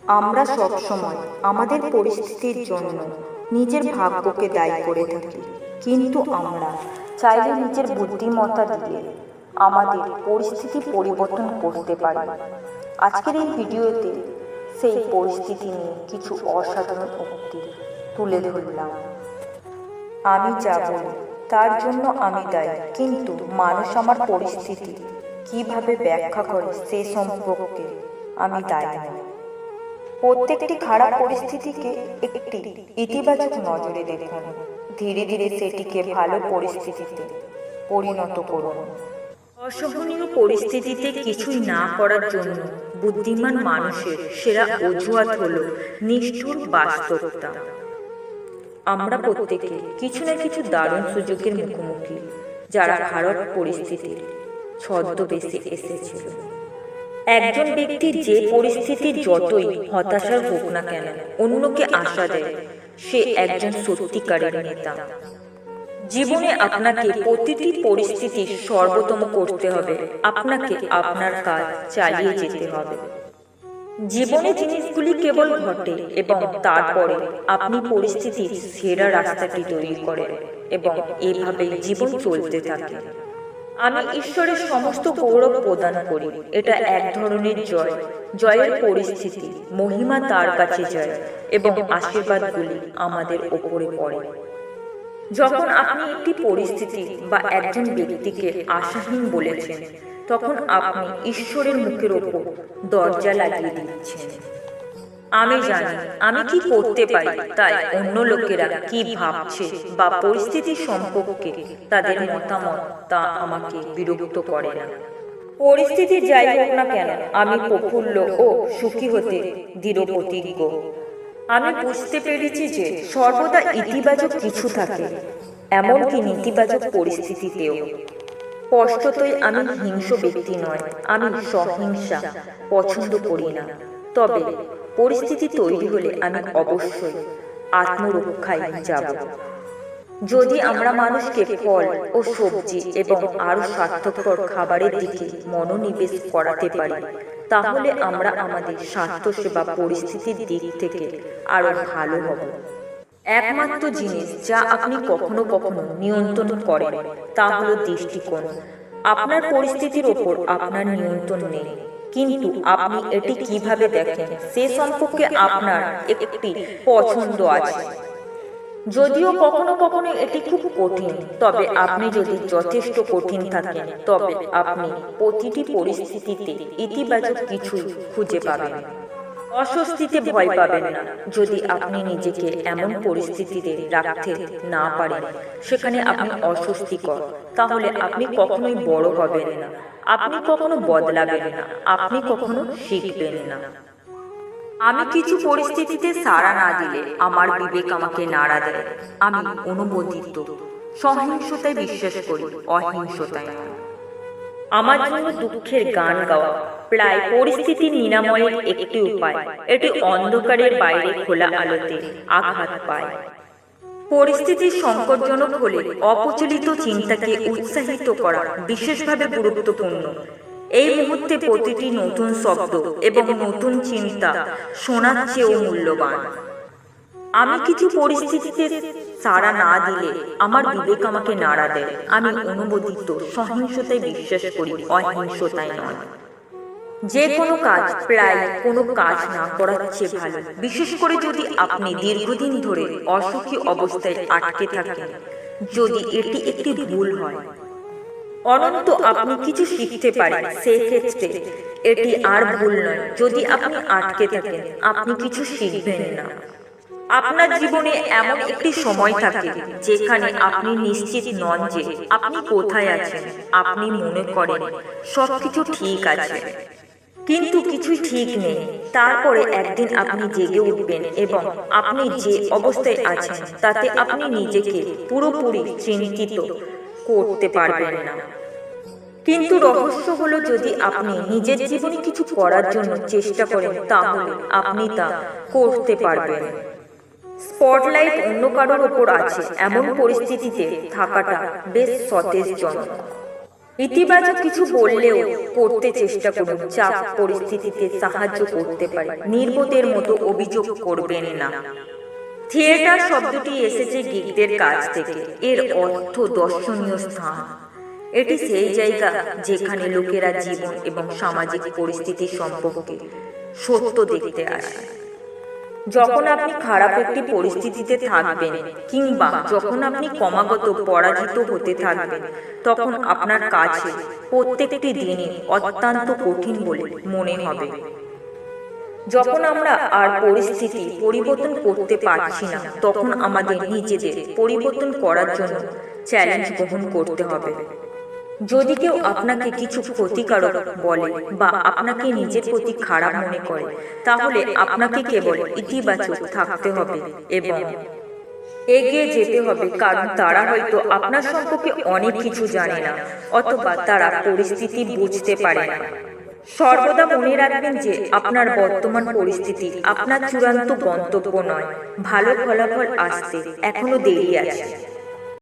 আমরা সবসময় আমাদের পরিস্থিতির জন্য নিজের ভাগ্যকে দায়ী করে থাকি, কিন্তু আমরা চাইলে নিজের বুদ্ধিমত্তা দিয়ে আমাদের পরিস্থিতি পরিবর্তন করতে পারি। আজকের এই ভিডিওতে সেই পরিস্থিতি নিয়ে কিছু অসাধারণ উক্তি তুলে ধরলাম। আমি যা বলি তার জন্য আমি দায়ী, কিন্তু মানুষ আমার পরিস্থিতি কিভাবে ব্যাখ্যা করে সে সম্পর্কে আমি দায়ী নই। প্রত্যেকটি খারাপ পরিস্থিতিকে একটি ইতিবাচক নজরে দেখুন, ধীরে ধীরে সেটিকে ভালো পরিস্থিতিতে পরিণত করুন। অসহনীয় পরিস্থিতিতে কিছুই না করার জন্য বুদ্ধিমান মানুষের সেরা অজুহাত হল নিষ্ঠুর বাস্তবতা। আমরা প্রত্যেকে কিছু না কিছু দারুণ সুযোগের মুখোমুখি, যারা খারাপ পরিস্থিতির ছদ্মবেশে এসেছিল। একজন ব্যক্তি যে পরিস্থিতির যতই হতাশার হোক না কেন অন্যকে আশা দেয়, সে একজন সত্যিকারের নেতা। জীবনে আপনাকে প্রতিটি পরিস্থিতি সর্বোত্তম করতে হবে, আপনাকে আপনার কাজ চালিয়ে যেতে হবে। জীবনে জিনিসগুলি কেবল ঘটে এবং তারপরে আপনি পরিস্থিতির সেরা রাস্তাটি তৈরি করেন এবং এভাবে জীবন চলতে থাকে। আমি ঈশ্বরের সমস্ত গৌরব প্রদান করি। এটা এক ধরনের জয়, জয়ের পরিস্থিতি, মহিমা তার কাছে যায় এবং আশীর্বাদগুলি আমাদের ওপরে পড়ে। যখন আপনি একটি পরিস্থিতি বা একজন ব্যক্তিকে আশাহীন বলেছেন, তখন আপনি ঈশ্বরের মুখের ওপর দরজা লাগিয়ে দিচ্ছেন। আমি জানি আমি কি করতে পারি, তাই অন্য লোকেরা কি ভাবছে বা পরিস্থিতি সম্পর্কে তাদের মতামত তা আমাকে বিরক্ত করে না। পরিস্থিতি যাই হোক না কেন আমি প্রফুল্ল ও সুখী হতে দৃঢ় প্রতিজ্ঞ। আমি বুঝতে পেরেছি যে সর্বদা ইতিবাচক কিছু থাকে, এমনকি নেতিবাচক পরিস্থিতিতেও। স্পষ্টতই আমি হিংস্র ব্যক্তি নয়, আমি সহিংসা পছন্দ করি না। তবে পরিস্থিতি তৈরি হলে আমি অবশ্যই আত্মরক্ষায় যাব। যদি আমরা মানুষকে ফল ও সবজি এবং আরো স্বাস্থ্যকর খাবারের দিকে মনোনিবেশ করাতে পারি, তাহলে আমরা আমাদের স্বাস্থ্যসেবা পরিস্থিতির দিক থেকে আরো ভালো হব। একমাত্র জিনিস যা আপনি কখনো কখনো নিয়ন্ত্রণ করেন তা হলো দৃষ্টিকোণ। আপনার পরিস্থিতির ওপর আপনার নিয়ন্ত্রণ নেই, কিন্তু আপনি এটি কিভাবে দেখেন সে সম্পর্কে আপনার একটি পছন্দ আছে। যদিও কখনো কখনো এটি খুব কঠিন, তবে আপনি যদি যথেষ্ট কঠিন থাকেন, তবে আপনি প্রতিটি পরিস্থিতিতে ইতিবাচক কিছুই খুঁজে পাবেন। অস্বস্তিতে ভয় পাবেন না। যদি আপনি নিজেকে এমন পরিস্থিতিতে রাখতে না পারেন সেখানে আপনি অস্বস্তিকর, তাহলে আপনি কখনোই বড় হবেন না, আপনি কখনো বদলাবেন না, আপনি কখনো শিখবেন না। আমি কিছু পরিস্থিতিতে সাড়া না দিলে আমার বিবেক আমাকে নাড়া দেয়। আমি অনুমোদিত সহিংসতায় বিশ্বাস করি, অহিংসতায় নয়। আমার জন্য দুঃখের গান গাওয়া প্রায় পরিস্থিতির নিরাময়ের একটি উপায়। এটি অন্ধকারের বাইরে খোলা আলোতে আঘাত পায়। পরিস্থিতির সংকটজনক হলে অপ্রচলিত চিন্তাকে উৎসাহিত করা বিশেষভাবে গুরুত্বপূর্ণ। এই মুহূর্তে প্রতিটি নতুন শব্দ এবং নতুন চিন্তা শোনার চেয়েও মূল্যবান। আমি কিছু পরিস্থিতিতে সাড়া না দিলে আমার বিবেক আমাকে নাড়া দেয়। আমি অনুমোদিত সহিংসতায় বিশ্বাস করি, অহিংসতায় নয়। যে কোনো কাজ প্রায় কোনো কাজ না করার চেয়ে ভালো, বিশেষ করে যদি আপনি দীর্ঘদিন ধরে অসুখী অবস্থায় আটকে থাকেন। যদি এটি একটি ভুল হয়, অনন্ত আপনি কিছু শিখতে পারেন, সেক্ষেত্রে এটি আর ভুল নয়। যদি আপনি আটকে থাকেন, আপনি কিছু শিখবেন না। আপনার জীবনে এমন একটি সময় থাকে যেখানে আপনি নিশ্চিত নন যে আপনি কোথায় আছেন। আপনি মনে করেন সবকিছু ঠিক আছে, কিন্তু কিছুই ঠিক নেই। তারপরে একদিন আপনি জেগে উঠবেন এবং আপনি যে অবস্থায় আছেন তাতে আপনি নিজেকে পুরোপুরি চিন্তিত করতে পারবেন না। কিন্তু রহস্য হলো, যদি আপনি নিজের জীবনে কিছু করার জন্য চেষ্টা করেন, তাহলে আপনি তা করতে পারবেন। স্পটলাইট অন্য কারোর ওপর আছে এমন পরিস্থিতিতে থাকাটা বেশ সতেজজনক। ইতিবাচক কিছু বললেও করতে চেষ্টা করুন যা পরিস্থিতিতে সাহায্য করতে পারে। নির্বোধের মতো অভিযোগ করবেন না। থিয়েটার শব্দটি এসেছে গ্রিকদের কাছ থেকে। এর অর্থ দর্শনীয় স্থান। এটি সেই জায়গা যেখানে লোকেরা জীবন এবং সামাজিক পরিস্থিতি সম্পর্কে সত্য দেখতে আসে। যখন আপনি খারাপ একটি পরিস্থিতিতে থাকবেন কিংবা যখন আপনি ক্রমাগত পরাজিত হতে থাকবেন, তখন আপনার কাছে প্রত্যেকটি দিনই অত্যন্ত কঠিন বলে মনে হবে। যখন আমরা আর পরিস্থিতি পরিবর্তন করতে পারছি না, তখন আমাদের নিজেদের পরিবর্তন করার জন্য চ্যালেঞ্জ গ্রহণ করতে হবে। যদি কেউ আপনাকে কিছু ক্ষতিকারক বলে বা আপনাকে নিজের প্রতি খারাপ মনে করে, তাহলে আপনাকে কেবল ইতিবাচক থাকতে হবে এবং এগিয়ে যেতে হবে, কারণ তারা হয়তো আপনার সম্পর্কে অনেক কিছু জানে না অথবা তারা পরিস্থিতি বুঝতে পারে না। সর্বদা মনে রাখবেন যে আপনার বর্তমান পরিস্থিতি আপনার চূড়ান্ত গন্তব্য নয়। ভালো ফলাফল আসতে এখনো দেরি আছে।